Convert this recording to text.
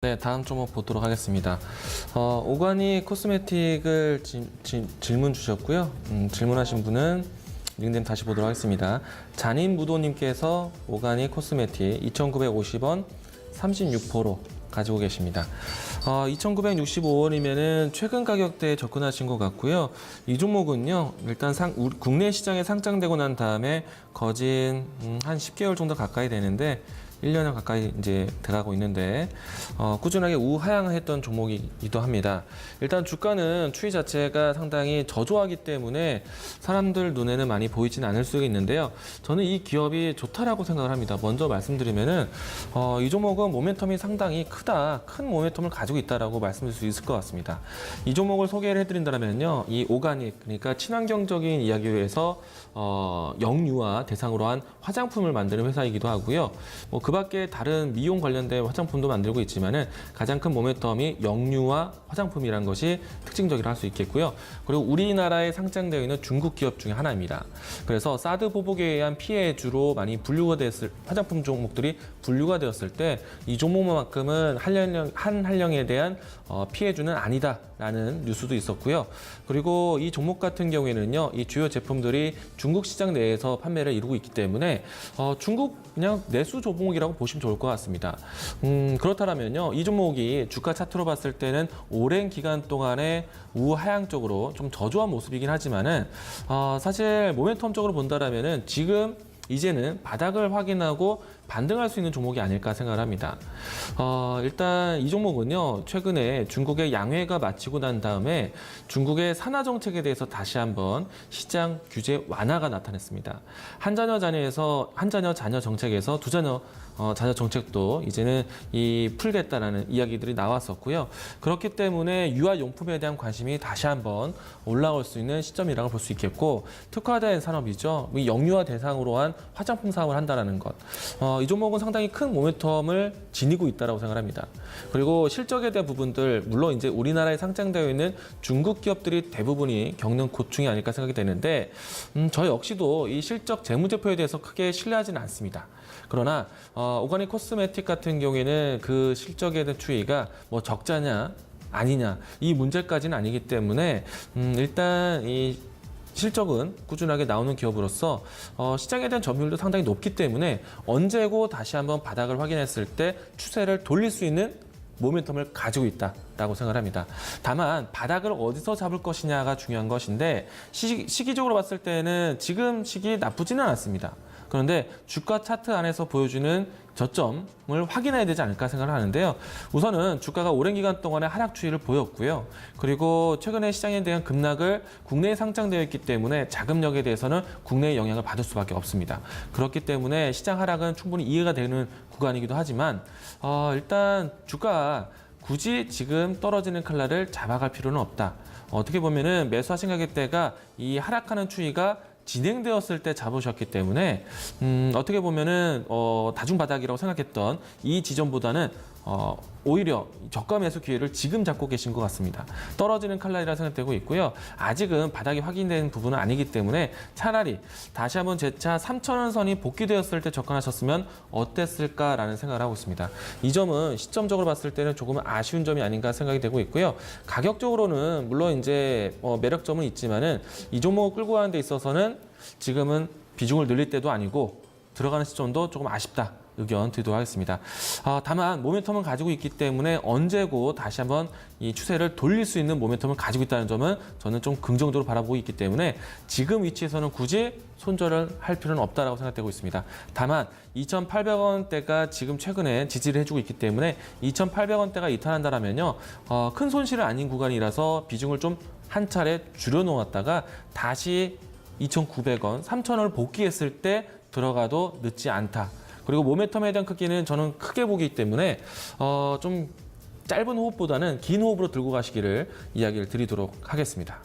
네, 다음 종목 보도록 하겠습니다. 오가닉 코스메틱을 질문 주셨고요. 질문하신 분은 닉네임 다시 보도록 하겠습니다. 잔인무도님께서 오가닉 코스메틱 2,950원 36%로 가지고 계십니다. 2,965원이면은 최근 가격대에 접근하신 것 같고요. 이 종목은요, 일단 국내 시장에 상장되고 난 다음에 거진 한 10개월 정도 가까이 되는데 1년을 가까이 이제 돼가고 있는데 꾸준하게 우하향을 했던 종목이기도 합니다. 일단 주가는 추이 자체가 상당히 저조하기 때문에 사람들 눈에는 많이 보이지는 않을 수 있는데요. 저는 이 기업이 좋다라고 생각을 합니다. 먼저 말씀드리면은 이 종목은 모멘텀이 상당히 큰 모멘텀을 가지고 있다라고 말씀드릴 수 있을 것 같습니다. 이 종목을 소개를 해드린다면요, 이 오가닉, 그러니까 친환경적인 이야기에서 영유아 대상으로 한 화장품을 만드는 회사이기도 하고요. 그 밖에 다른 미용 관련된 화장품도 만들고 있지만은 가장 큰 모멘텀이 영유아 화장품이라는 것이 특징적이라 할 수 있겠고요. 그리고 우리나라에 상장되어 있는 중국 기업 중에 하나입니다. 그래서 사드 보복에 의한 피해주로 많이 분류가 됐을 화장품 종목들이 분류가 되었을 때 이 종목만큼은 한한령에 대한 피해주는 아니다라는 뉴스도 있었고요. 그리고 이 종목 같은 경우에는요, 이 주요 제품들이 중국 시장 내에서 판매를 이루고 있기 때문에 중국 그냥 내수 종목이라고 보시면 좋을 것 같습니다. 그렇다면요, 이 종목이 주가 차트로 봤을 때는 오랜 기간 동안에 우하향 쪽으로 좀 저조한 모습이긴 하지만은 사실 모멘텀적으로 본다라면은 지금 이제는 바닥을 확인하고 반등할 수 있는 종목이 아닐까 생각을 합니다. 일단 이 종목은요, 최근에 중국의 양회가 마치고 난 다음에 중국의 산하 정책에 대해서 다시 한번 시장 규제 완화가 나타났습니다. 한자녀 자녀 정책에서 두자녀 자녀 정책도 이제는 풀겠다라는 이야기들이 나왔었고요. 그렇기 때문에 유아용품에 대한 관심이 다시 한번 올라올 수 있는 시점이라고 볼 수 있겠고, 특화된 산업이죠. 영유아 대상으로 한 화장품 사업을 한다는 것. 이 종목은 상당히 큰 모멘텀을 지니고 있다고 생각합니다. 그리고 실적에 대한 부분들, 물론 이제 우리나라에 상장되어 있는 중국 기업들이 대부분이 겪는 고충이 아닐까 생각이 되는데, 저 역시도 이 실적 재무제표에 대해서 크게 신뢰하지는 않습니다. 그러나 오가닉 코스메틱 같은 경우에는 그 실적에 대한 추이가 뭐 적자냐 아니냐 이 문제까지는 아니기 때문에 일단 이 실적은 꾸준하게 나오는 기업으로서 시장에 대한 점유율도 상당히 높기 때문에 언제고 다시 한번 바닥을 확인했을 때 추세를 돌릴 수 있는 모멘텀을 가지고 있다라고 생각합니다. 다만 바닥을 어디서 잡을 것이냐가 중요한 것인데 시기적으로 봤을 때는 지금 시기 나쁘지는 않습니다. 그런데 주가 차트 안에서 보여주는 저점을 확인해야 되지 않을까 생각을 하는데요. 우선은 주가가 오랜 기간 동안의 하락 추이를 보였고요. 그리고 최근에 시장에 대한 급락을 국내에 상장되어 있기 때문에 자금력에 대해서는 국내의 영향을 받을 수밖에 없습니다. 그렇기 때문에 시장 하락은 충분히 이해가 되는 구간이기도 하지만 일단 주가 굳이 지금 떨어지는 칼날을 잡아갈 필요는 없다. 어떻게 보면은 매수하신 가격대가 이 하락하는 추이가 진행되었을 때 잡으셨기 때문에 어떻게 보면은 다중 바닥이라고 생각했던 이 지점보다는 오히려 저가 매수 기회를 지금 잡고 계신 것 같습니다. 떨어지는 칼날이라 생각되고 있고요. 아직은 바닥이 확인된 부분은 아니기 때문에 차라리 다시 한번 재차 3,000원 선이 복귀되었을 때 접근하셨으면 어땠을까라는 생각을 하고 있습니다. 이 점은 시점적으로 봤을 때는 조금 아쉬운 점이 아닌가 생각이 되고 있고요. 가격적으로는 물론 이제 매력점은 있지만은 이 종목을 끌고 가는 데 있어서는 지금은 비중을 늘릴 때도 아니고 들어가는 시점도 조금 아쉽다. 의견 드리도록 하겠습니다. 다만 모멘텀을 가지고 있기 때문에 언제고 다시 한번 이 추세를 돌릴 수 있는 모멘텀을 가지고 있다는 점은 저는 좀 긍정적으로 바라보고 있기 때문에 지금 위치에서는 굳이 손절을 할 필요는 없다고 생각되고 있습니다. 다만 2,800원대가 지금 최근에 지지를 해주고 있기 때문에 2,800원대가 이탈한다면요, 큰 손실은 아닌 구간이라서 비중을 좀 한 차례 줄여놓았다가 다시 2,900원, 3,000원을 복귀했을 때 들어가도 늦지 않다. 그리고 모멘텀에 대한 크기는 저는 크게 보기 때문에 좀 짧은 호흡보다는 긴 호흡으로 들고 가시기를 이야기를 드리도록 하겠습니다.